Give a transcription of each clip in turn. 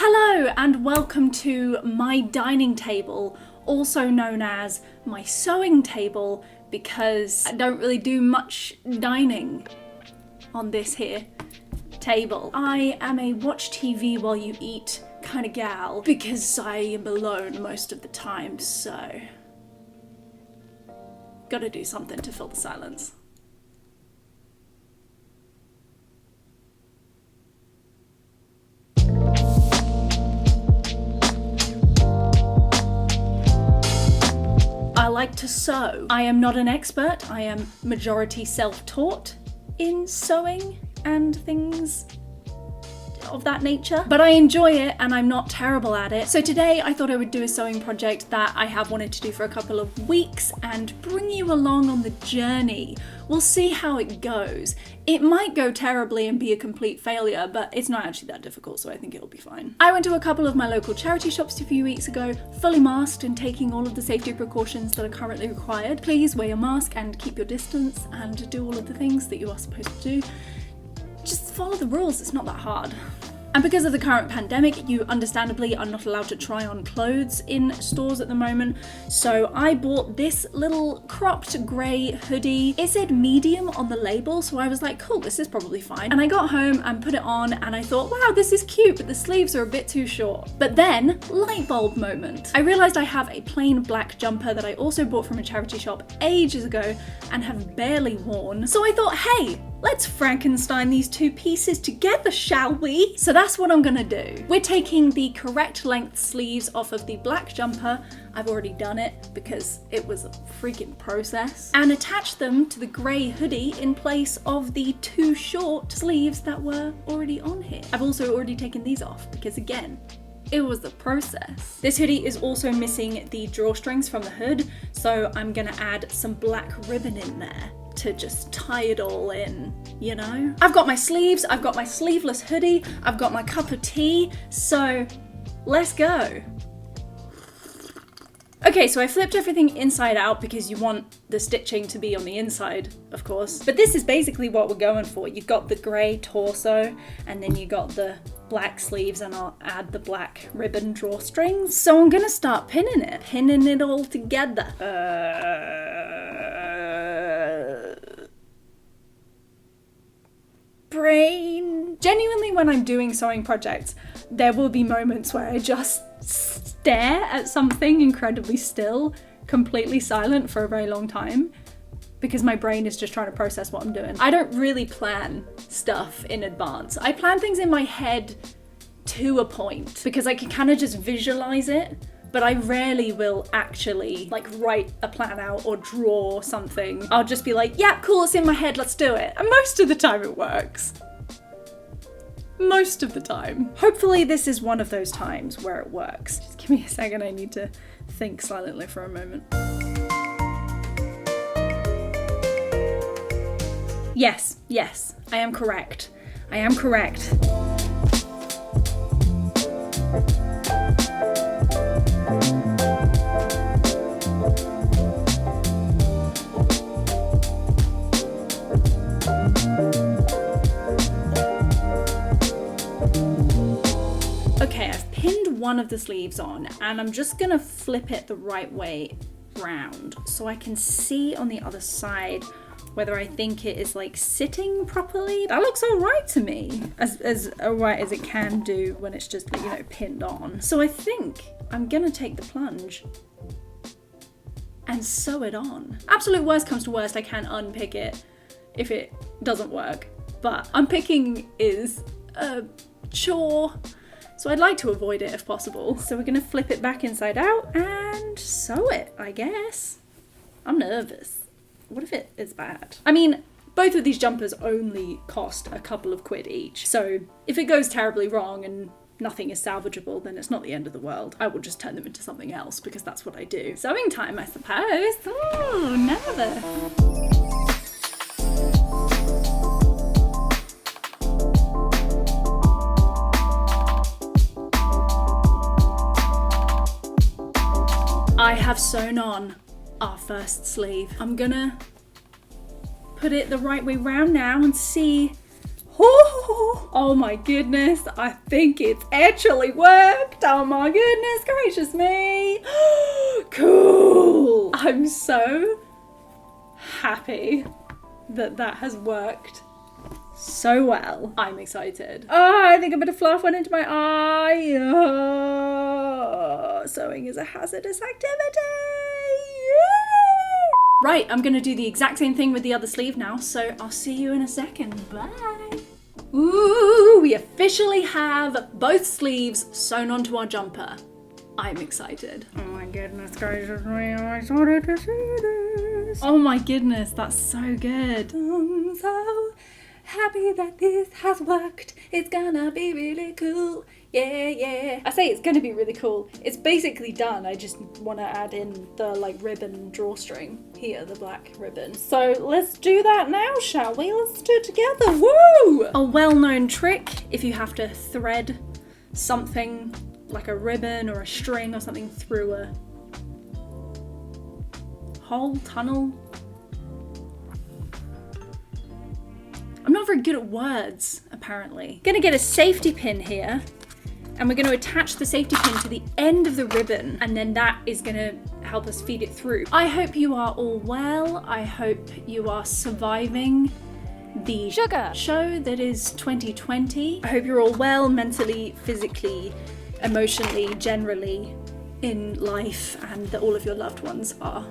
Hello and welcome to my dining table, also known as my sewing table, because I don't really do much dining on this here table. I am a watch TV while you eat kind of gal because I am alone most of the time, so gotta do something to fill the silence. I like to sew. I am not an expert, I am majority self-taught in sewing and things of that nature, but I enjoy it and I'm not terrible at it. So today I thought I would do a sewing project that I have wanted to do for a couple of weeks and bring you along on the journey. We'll see how it goes. It might go terribly and be a complete failure, but it's not actually that difficult, so I think it'll be fine. I went to a couple of my local charity shops a few weeks ago, fully masked and taking all of the safety precautions that are currently required. Please wear your mask and keep your distance and do all of the things that you are supposed to do. Just follow the rules, it's not that hard. And because of the current pandemic, you understandably are not allowed to try on clothes in stores at the moment. So I bought this little cropped grey hoodie. It said medium on the label, so I was like, cool, this is probably fine. And I got home and put it on and I thought, wow, this is cute, but the sleeves are a bit too short. But then, light bulb moment. I realized I have a plain black jumper that I also bought from a charity shop ages ago and have barely worn. So I thought, hey, let's Frankenstein these two pieces together, shall we? So that's what I'm gonna do. We're taking the correct length sleeves off of the black jumper. I've already done it because it was a freaking process. And attach them to the grey hoodie in place of the too short sleeves that were already on here. I've also already taken these off because again, it was a process. This hoodie is also missing the drawstrings from the hood, so I'm gonna add some black ribbon in there to just tie it all in, you know? I've got my sleeves, I've got my sleeveless hoodie, I've got my cup of tea, so let's go. Okay, so I flipped everything inside out because you want the stitching to be on the inside, of course. But this is basically what we're going for. You've got the grey torso, and then you got the black sleeves, and I'll add the black ribbon drawstrings. So I'm gonna start pinning it all together. Brain. Genuinely, when I'm doing sewing projects, there will be moments where I just stare at something incredibly still, completely silent for a very long time, because my brain is just trying to process what I'm doing. I don't really plan stuff in advance. I plan things in my head to a point, because I can kind of just visualize it, but I rarely will actually like write a plan out or draw something. I'll just be like, yeah, cool, it's in my head, let's do it. And most of the time it works. Most of the time. Hopefully this is one of those times where it works. Just give me a second, I need to think silently for a moment. Yes, I am correct. I am correct. Okay, I've pinned one of the sleeves on and I'm just gonna flip it the right way round so I can see on the other side whether I think it is like sitting properly. That looks all right to me, as all right as it can do when it's just, you know, pinned on. So I think I'm gonna take the plunge and sew it on. Absolute worst comes to worst, I can unpick it if it doesn't work, but unpicking is a chore. So I'd like to avoid it if possible. So we're gonna flip it back inside out and sew it, I guess. I'm nervous. What if it is bad? I mean, both of these jumpers only cost a couple of quid each. So if it goes terribly wrong and nothing is salvageable, then it's not the end of the world. I will just turn them into something else because that's what I do. Sewing time, I suppose. Ooh, nervous. I have sewn on our first sleeve. I'm gonna put it the right way round now and see. Oh, Oh my goodness, I think it's actually worked. Oh my goodness gracious me. Cool. I'm so happy that that has worked so well. I'm excited. Oh, I think a bit of fluff went into my eye. Oh, sewing is a hazardous activity. Yay! Right, I'm gonna do the exact same thing with the other sleeve now, so I'll see you in a second. Bye. Ooh, we officially have both sleeves sewn onto our jumper. I'm excited. Oh my goodness gracious me, I'm excited to see this. Oh my goodness, that's so good. I'm so happy that this has worked. It's gonna be really cool. Yeah, yeah. I say it's gonna be really cool. It's basically done. I just want to add in the like ribbon drawstring here, the black ribbon. So let's do that now, shall we? Let's do it together. Woo! A well-known trick if you have to thread something like a ribbon or a string or something through a hole, tunnel. I'm not very good at words, apparently. Gonna get a safety pin here, and we're gonna attach the safety pin to the end of the ribbon, and then that is gonna help us feed it through. I hope you are all well. I hope you are surviving the sugar show that is 2020. I hope you're all well, mentally, physically, emotionally, generally in life, and that all of your loved ones are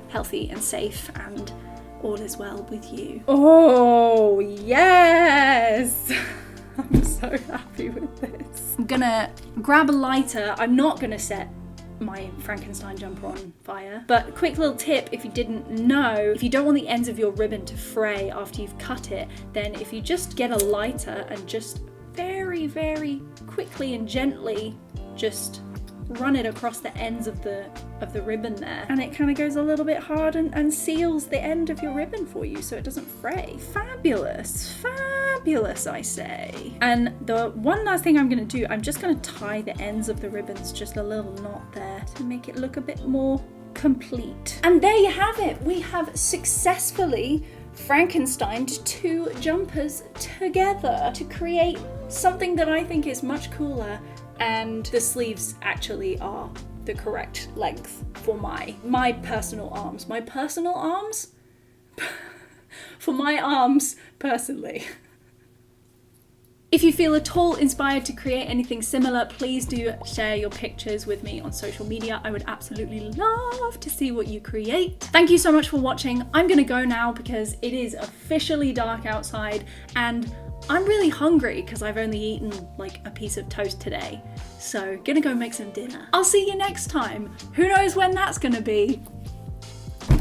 healthy and safe and all is well with you. Oh, yes! I'm so happy with this. I'm gonna grab a lighter. I'm not gonna set my Frankenstein jumper on fire, but quick little tip if you didn't know, if you don't want the ends of your ribbon to fray after you've cut it, then if you just get a lighter and just very, very quickly and gently just run it across the ends of the ribbon there, and it kind of goes a little bit hard and seals the end of your ribbon for you so it doesn't fray. Fabulous, fabulous, I say. And the one last thing I'm going to do, I'm just going to tie the ends of the ribbons just a little knot there to make it look a bit more complete. And there you have it. We have successfully Frankensteined two jumpers together to create something that I think is much cooler, and the sleeves actually are the correct length for my personal arms. My personal arms? For my arms, personally. If you feel at all inspired to create anything similar, please do share your pictures with me on social media. I would absolutely love to see what you create. Thank you so much for watching. I'm gonna go now because it is officially dark outside and I'm really hungry because I've only eaten like a piece of toast today. So gonna go make some dinner. I'll see you next time. Who knows when that's gonna be?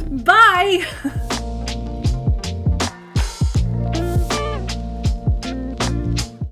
Bye!